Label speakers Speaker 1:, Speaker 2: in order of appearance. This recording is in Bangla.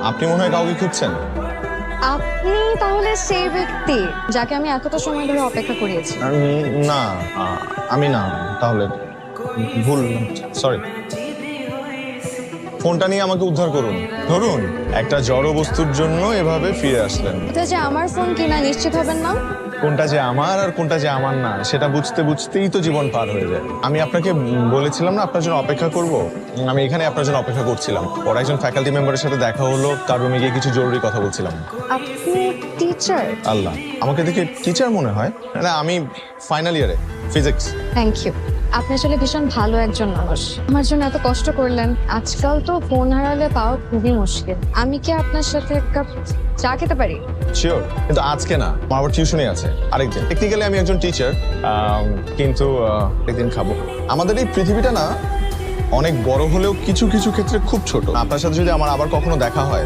Speaker 1: আপনি মনে হয় কাউকে খুঁজছেন।
Speaker 2: আপনি তাহলে সেই ব্যক্তি যাকে আমি এতটা সময় ধরে অপেক্ষা করিয়েছি।
Speaker 1: না, আমি না। তাহলে ভুল, সরি। ফোনটা নিয়ে আমাকে উদ্ধার করুন। ধরুন, একটা জড় বস্তুর জন্য এভাবে ফিরে আসলেন।
Speaker 2: এটা যে আমার ফোন কিনা নিশ্চিত হবেন না?
Speaker 1: কোনটা যে আমার আর কোনটা যে আমার না সেটা বুঝতে বুঝতেই তো জীবন পার হয়ে যায়। আমি আপনাকে বলেছিলাম না আপনার জন্য অপেক্ষা করব। আমি এখানে আপনার জন্য অপেক্ষা করছিলাম। পরে একজন ফ্যাকাল্টি মেম্বারের সাথে দেখা হলো, তার রুমে গিয়ে কিছু জরুরি কথা বলছিলাম।
Speaker 2: আপনি টিচার?
Speaker 1: আল্লাহ, আমাকে দেখে টিচার মনে হয়? না, আমি ফাইনাল ইয়ারে ফিজিক্স।
Speaker 2: Thank you. আপনি আসলে ভীষণ ভালো একজন মানুষ। আমার জন্য এত কষ্ট করলেন। আজকাল তো ফোন হারালে পাওয়া খুবই মুশকিল। আমি কি আপনার সাথে এক কাপ চা খেতে পারি?
Speaker 1: শিওর, কিন্তু আজকে না, আমার আবার টিউশনই আছে আরেকদিন। টেকনিক্যালি আমি একজন টিচার, কিন্তু একদিন খাবো। আমাদের এই পৃথিবীটা না অনেক বড় হলেও কিছু কিছু ক্ষেত্রে খুব ছোট। আপনার সাথে যদি আমার আবার কখনো দেখা হয়